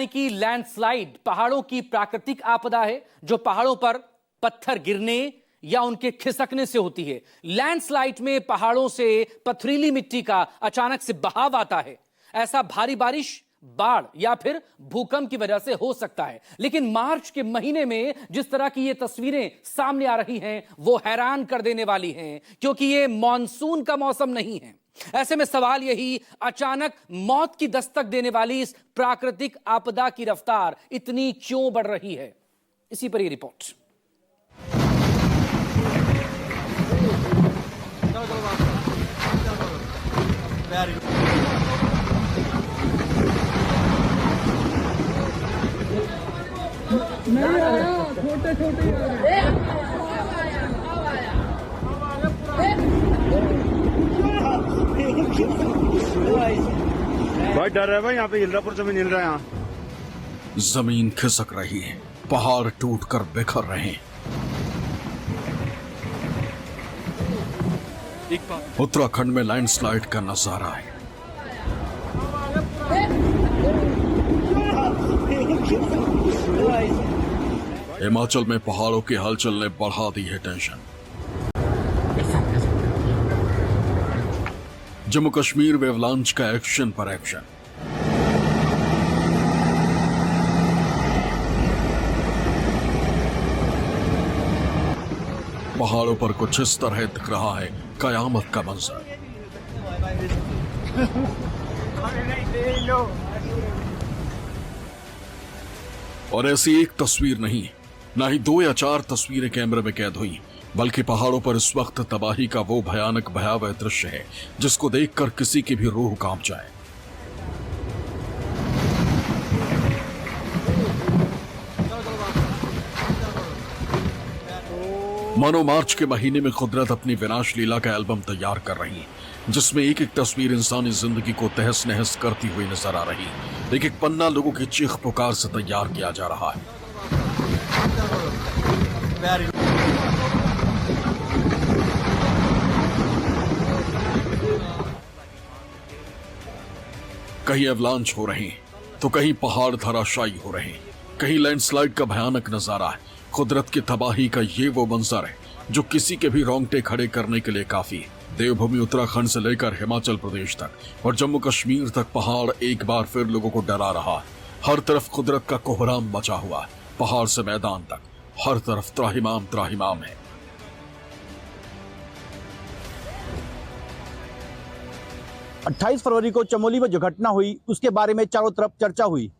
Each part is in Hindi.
की लैंडस्लाइड पहाड़ों की प्राकृतिक आपदा है जो पहाड़ों पर पत्थर गिरने या उनके खिसकने से होती है। लैंडस्लाइड में पहाड़ों से पथरीली मिट्टी का अचानक से बहाव आता है। ऐसा भारी बारिश, बाढ़ या फिर भूकंप की वजह से हो सकता है। लेकिन मार्च के महीने में जिस तरह की ये तस्वीरें सामने आ रही हैं वो हैरान कर देने वाली हैं, क्योंकि ये मॉनसून का मौसम नहीं है। ऐसे में सवाल यही, अचानक मौत की दस्तक देने वाली इस प्राकृतिक आपदा की रफ्तार इतनी क्यों बढ़ रही है? इसी पर ये रिपोर्ट। छोटे छोटे भाई डर है भाई, यहाँ पे हिल रहा, जमीन हिल रहा है। यहाँ जमीन खिसक रही है, पहाड़ टूटकर बिखर रहे हैं। उत्तराखंड में लैंडस्लाइड का नजारा है। हिमाचल में पहाड़ों की हलचल ने बढ़ा दी है टेंशन। जम्मू कश्मीर में एवलांच का एक्शन पर एक्शन। पहाड़ों पर कुछ इस तरह दिख रहा है कयामत का मंजर। और ऐसी एक तस्वीर नहीं, ना ही 2 या 4 तस्वीरें कैमरे में कैद हुई, बल्कि पहाड़ों पर इस वक्त तबाही का वो भयानक भयावह दृश्य है जिसको देखकर किसी की भी रूह कांप जाए। मानो मार्च के महीने में कुदरत अपनी विनाश लीला का एल्बम तैयार कर रही है, जिसमें एक एक तस्वीर इंसानी जिंदगी को तहस नहस करती हुई नजर आ रही है। एक एक पन्ना लोगों की चीख पुकार से तैयार किया जा रहा है। कहीं एवलांच हो रहे हैं तो कहीं पहाड़ धराशायी हो रहे हैं, कहीं लैंडस्लाइड का भयानक नजारा है। कुदरत की तबाही का ये वो मंजर है जो किसी के भी रोंगटे खड़े करने के लिए काफी है। देवभूमि उत्तराखंड से लेकर हिमाचल प्रदेश तक और जम्मू कश्मीर तक पहाड़ एक बार फिर लोगों को डरा रहा है। हर तरफ कुदरत का कोहराम मचा हुआ है, पहाड़ से मैदान तक हर तरफ त्राहिमाम त्राहिमाम है। अट्ठाईस फरवरी को चमोली में जो घटना हुई उसके बारे में चारों तरफ चर्चा हुई,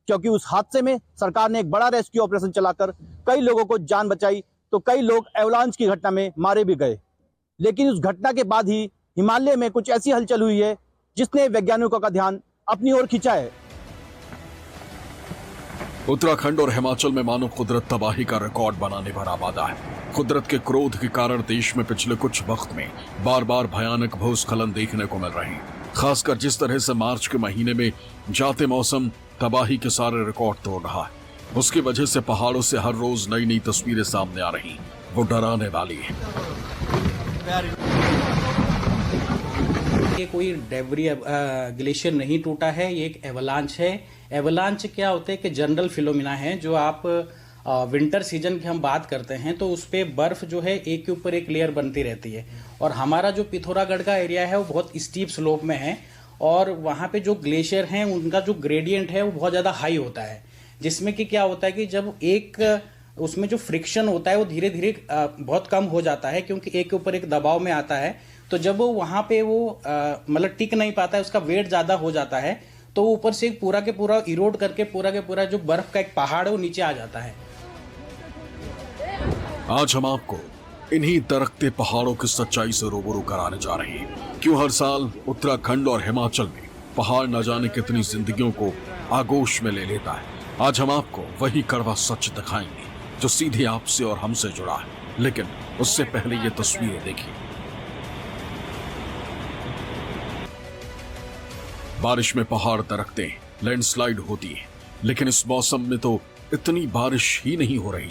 क्योंकि उस हादसे में सरकार ने एक बड़ा रेस्क्यू ऑपरेशन चलाकर कई लोगों को जान बचाई, तो कई लोग एवलांच की घटना में मारे भी गए। लेकिन उस घटना के बाद ही हिमालय में कुछ ऐसी हलचल हुई है जिसने वैज्ञानिकों का ध्यान अपनी ओर खींचा है। उत्तराखंड और हिमाचल में मानो कुदरत तबाही का रिकॉर्ड बनाने पर आमादा है। कुदरत के क्रोध के कारण देश में पिछले कुछ वक्त में बार बार भयानक भूस्खलन देखने को मिल रहे हैं। खासकर जिस तरह से मार्च के महीने में जाते मौसम तबाही के सारे रिकॉर्ड तोड़ रहा है, उसकी वजह से पहाड़ों से हर रोज नई नई तस्वीरें सामने आ रही, वो डराने वाली है। ये कोई डेब्री ग्लेशियर नहीं टूटा है, ये एक एवलांच है। एवलांच क्या होते हैं कि जनरल फिनोमिना है, जो आप विंटर सीजन की हम बात करते हैं तो उस पे बर्फ जो है एक के ऊपर एक लेयर बनती रहती है। और हमारा जो पिथौरागढ़ का एरिया है वो बहुत स्टीप स्लोप में है, और वहाँ पे जो ग्लेशियर हैं उनका जो ग्रेडियंट है वो बहुत ज़्यादा हाई होता है, जिसमें कि क्या होता है कि जब एक उसमें जो फ्रिक्शन होता है वो धीरे धीरे बहुत कम हो जाता है, क्योंकि एक के ऊपर एक दबाव में आता है। तो जब वो वहाँ पे वो मतलब टिक नहीं पाता है, उसका वेट ज़्यादा हो जाता है, तो ऊपर से पूरा के पूरा इरोड करके पूरा के पूरा जो बर्फ का एक पहाड़ है वो नीचे आ जाता है। आज हम आपको इन्हीं दरकते पहाड़ों की सच्चाई से रूबरू कराने जा रहे हैं। क्यों हर साल उत्तराखंड और हिमाचल में पहाड़ न जाने कितनी जिंदगियों को आगोश में ले लेता है। आज हम आपको वही कड़वा सच दिखाएंगे जो सीधे आपसे और हमसे जुड़ा है। लेकिन उससे पहले ये तस्वीरें देखिए। बारिश में पहाड़ दरकते हैं, लैंडस्लाइड होती है, लेकिन इस मौसम में तो इतनी बारिश ही नहीं हो रही।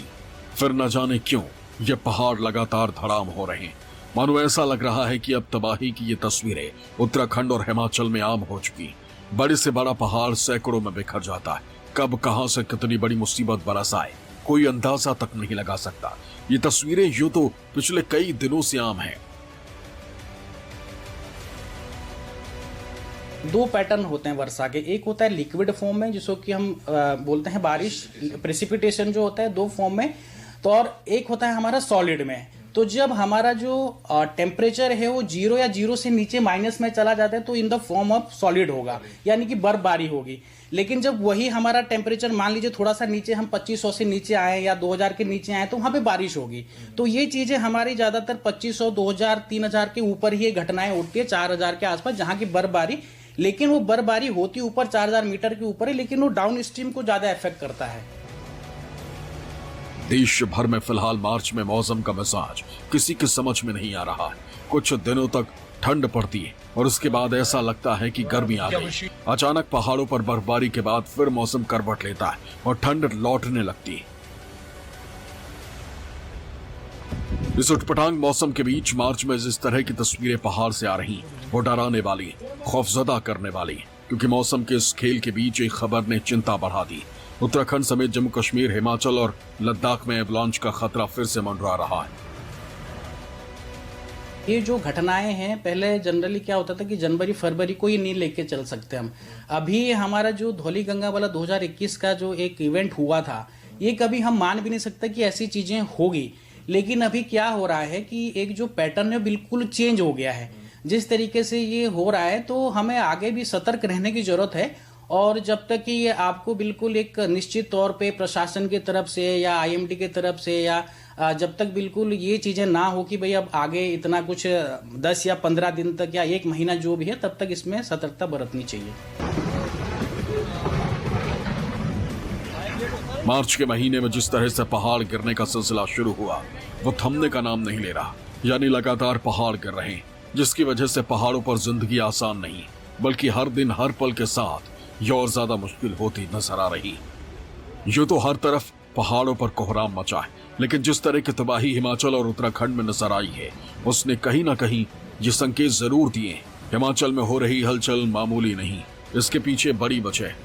फिर न जाने क्यों ये पहाड़ लगातार धड़ाम हो रहे हैं। मानो ऐसा लग रहा है कि अब तबाही की ये तस्वीरें उत्तराखंड और हिमाचल में आम हो चुकी। बड़े से बड़ा पहाड़ सैकड़ों में बिखर जाता है, कब कहां से कितनी बड़ी मुसीबत बरस आए कोई अंदाजा तक नहीं लगा सकता। ये तस्वीरें यूं तो पिछले कई दिनों से आम हैं। दो पैटर्न होते हैं वर्षा के, एक होता है लिक्विड फॉर्म में जिसको कि हम बोलते हैं बारिश, प्रेसिपिटेशन जो होता है दो फॉर्म में, तो और एक होता है हमारा सॉलिड में। तो जब हमारा जो टेम्परेचर है वो 0 या 0 से नीचे माइनस में चला जाता है तो in the form of solid होगा, यानी कि बर्फबारी होगी। लेकिन जब वही हमारा टेम्परेचर मान लीजिए थोड़ा सा नीचे, हम 2500 से नीचे आए या 2000 के नीचे आए, तो वहाँ पे बारिश होगी। तो ये चीज़ें हमारी ज़्यादातर 2500, 2000, 3000 के ऊपर ही ये घटनाएं उठती है, 4000 के आसपास, जहाँ की बर्फबारी, लेकिन वो बर्फबारी होती ऊपर 4000 मीटर के ऊपर है, लेकिन वो डाउन स्ट्रीम को ज़्यादा इफेक्ट करता है। देश भर में फिलहाल मार्च में मौसम का मिजाज किसी की समझ में नहीं आ रहा है। कुछ दिनों तक ठंड पड़ती है और उसके बाद ऐसा लगता है कि गर्मी आ गई। अचानक पहाड़ों पर बर्फबारी के बाद फिर मौसम करवट लेता है और ठंड लौटने लगती है। इस उटपटांग मौसम के बीच मार्च में जिस तरह की तस्वीरें पहाड़ से आ रही वो डराने वाली, खौफजदा करने वाली, क्योंकि मौसम के इस खेल के बीच एक खबर ने चिंता बढ़ा दी। उत्तराखंड समेत जम्मू कश्मीर, हिमाचल और लद्दाख में एवलांच का खतरा फिर से मंडरा रहा है। ये जो घटनाएं हैं, पहले जनरली क्या होता था कि जनवरी फरवरी को ही नहीं लेके चल सकते हम। अभी हमारा जो धौलीगंगा वाला 2021 का जो एक इवेंट हुआ था, ये कभी हम मान भी नहीं सकते कि ऐसी चीजें होगी। लेकिन अभी क्या हो रहा है कि एक जो पैटर्न है बिल्कुल चेंज हो गया है। जिस तरीके से ये हो रहा है तो हमें आगे भी सतर्क रहने की जरूरत है। और जब तक कि ये आपको बिल्कुल एक निश्चित तौर पे प्रशासन की तरफ से या आईएमडी की तरफ से या जब तक बिल्कुल ये चीजें ना हो कि भाई अब आगे इतना कुछ 10 या 15 दिन तक या 1 महीना जो भी है, तब तक इसमें सतर्कता बरतनी चाहिए। मार्च के महीने में जिस तरह से पहाड़ गिरने का सिलसिला शुरू हुआ वो थमने का नाम नहीं ले रहा। यानी लगातार पहाड़ गिर रहे हैं, जिसकी वजह से पहाड़ों पर जिंदगी आसान नहीं, बल्कि हर दिन हर पल के साथ ये और ज्यादा मुश्किल होती नजर आ रही। यूं तो हर तरफ पहाड़ों पर कोहराम मचा है, लेकिन जिस तरह की तबाही हिमाचल और उत्तराखंड में नजर आई है उसने कहीं ना कहीं ये संकेत जरूर दिए। हिमाचल में हो रही हलचल मामूली नहीं, इसके पीछे बड़ी वजह है।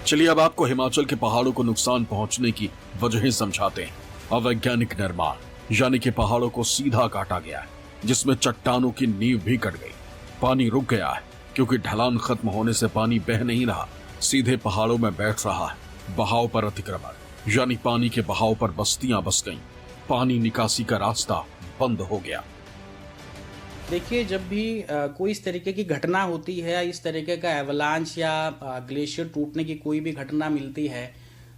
चलिए अब आपको हिमाचल के पहाड़ों को नुकसान पहुंचने की वजहें समझाते हैं। अवैज्ञानिक निर्माण, यानी कि पहाड़ों को सीधा काटा गया है, जिसमें चट्टानों की नींव भी कट गई। पानी रुक गया है क्योंकि ढलान खत्म होने से पानी बह नहीं रहा, सीधे पहाड़ों में बैठ रहा है। बहाव पर अतिक्रमण, यानी पानी के बहाव पर बस्तियां बस गईं। पानी निकासी का रास्ता बंद हो गया। देखिए, जब भी कोई इस तरीके की घटना होती है, इस तरीके का एवलांच या ग्लेशियर टूटने की कोई भी घटना मिलती है,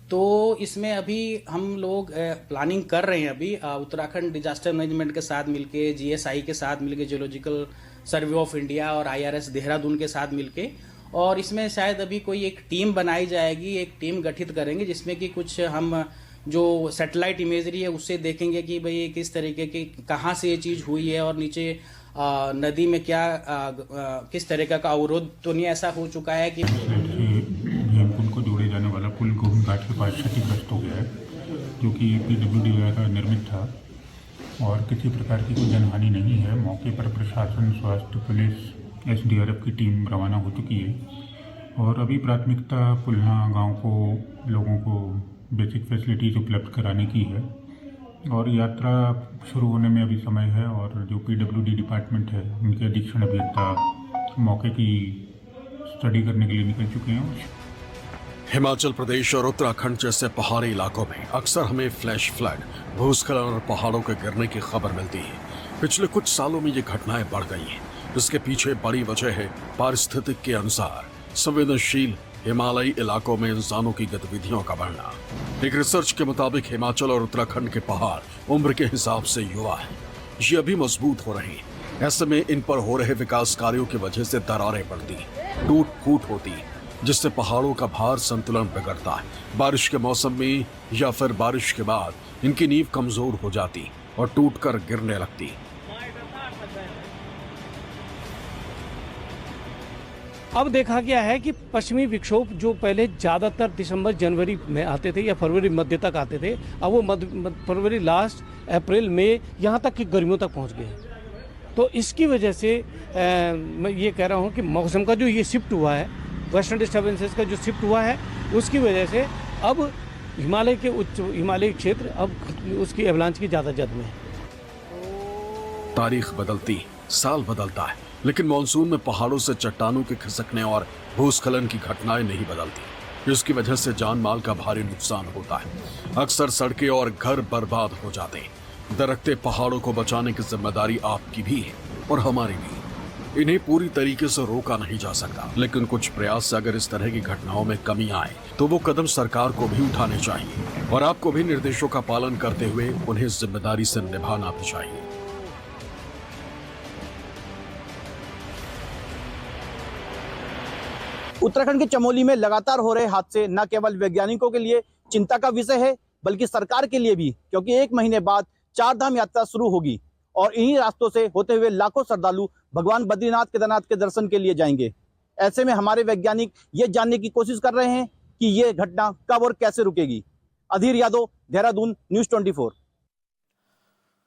तो इसमें अभी हम लोग प्लानिंग कर रहे हैं। अभी उत्तराखंड डिजास्टर मैनेजमेंट के साथ मिलके, जीएसआई के साथ मिलके, जियोलॉजिकल सर्वे ऑफ इंडिया और आईआरएस देहरादून के साथ मिलके, और इसमें शायद अभी कोई एक टीम बनाई जाएगी, एक टीम गठित करेंगे जिसमें कि कुछ हम जो सैटेलाइट इमेजरी है उससे देखेंगे कि भाई किस तरीके की, कहाँ से ये चीज़ हुई है और नीचे नदी में क्या किस तरीके का अवरोध तो नहीं ऐसा हो चुका है कि हेमकुंड को जोड़े जाने वाला पुल गोविंद घाट के पास क्षतिग्रस्त हो गया है, जो कि PWD द्वारा निर्मित था और किसी प्रकार की कोई जनहानि नहीं है। मौके पर प्रशासन, स्वास्थ्य, पुलिस, SDRF की टीम रवाना हो चुकी है और अभी प्राथमिकता पुलना गांव को, लोगों को बेसिक फैसिलिटीज़ उपलब्ध कराने की है और यात्रा शुरू होने में अभी समय है। और जो PWD डिपार्टमेंट है उनके अधीक्षण अभियंता मौके की स्टडी करने के लिए निकल चुके हैं। हिमाचल प्रदेश और उत्तराखंड जैसे पहाड़ी इलाकों में अक्सर हमें फ्लैश फ्लड, भूस्खलन और पहाड़ों के गिरने की खबर मिलती है। पिछले कुछ सालों में ये घटनाएं बढ़ गई हैं। इसके पीछे बड़ी वजह है पारिस्थितिक के अनुसार संवेदनशील हिमालयी इलाकों में इंसानों की गतिविधियों का बढ़ना। एक रिसर्च के मुताबिक हिमाचल और उत्तराखंड के पहाड़ उम्र के हिसाब से युवा हैं। ये अभी मजबूत हो रहे हैं। ऐसे में इन पर हो रहे विकास कार्यों की वजह से दरारें पड़ती, टूट फूट होती, जिससे पहाड़ों का भार संतुलन बिगड़ता है। बारिश के मौसम में या फिर बारिश के बाद इनकी नींव कमजोर हो जाती और टूटकर गिरने लगती। अब देखा गया है कि पश्चिमी विक्षोभ जो पहले ज़्यादातर दिसंबर जनवरी में आते थे या फरवरी मध्य तक आते थे, अब वो फरवरी लास्ट, अप्रैल, मई यहाँ तक कि गर्मियों तक पहुँच गए। तो इसकी वजह से मैं ये कह रहा हूँ कि मौसम का जो ये शिफ्ट हुआ है, वेस्टर्न डिस्टर्बेंसेस का जो शिफ्ट हुआ है, उसकी वजह से अब हिमालय के उच्च हिमालयी क्षेत्र अब उसकी एवलांच की ज़्यादा जद में है। तारीख बदलती, साल बदलता है, लेकिन मानसून में पहाड़ों से चट्टानों के खिसकने और भूस्खलन की घटनाएं नहीं बदलती। इसकी वजह से जान माल का भारी नुकसान होता है। अक्सर सड़कें और घर बर्बाद हो जाते हैं। दरकते पहाड़ों को बचाने की जिम्मेदारी आपकी भी है और हमारी भी। इन्हें पूरी तरीके से रोका नहीं जा सकता, लेकिन कुछ प्रयास से अगर इस तरह की घटनाओं में कमी आए तो वो कदम सरकार को भी उठाने चाहिए और आपको भी निर्देशों का पालन करते हुए उन्हें जिम्मेदारी से निभाना भी चाहिए। उत्तराखंड के चमोली में लगातार हो रहे हादसे न केवल वैज्ञानिकों के लिए चिंता का विषय है, बल्कि सरकार के लिए भी, क्योंकि 1 महीने बाद 4 धाम यात्रा शुरू होगी और इन्हीं रास्तों से होते हुए लाखों श्रद्धालु भगवान बद्रीनाथ केदारनाथ के दर्शन के लिए जाएंगे। ऐसे में हमारे वैज्ञानिक ये जानने की कोशिश कर रहे हैं कि ये घटना कब और कैसे रुकेगी। अधीर यादव, देहरादून, न्यूज़ 24।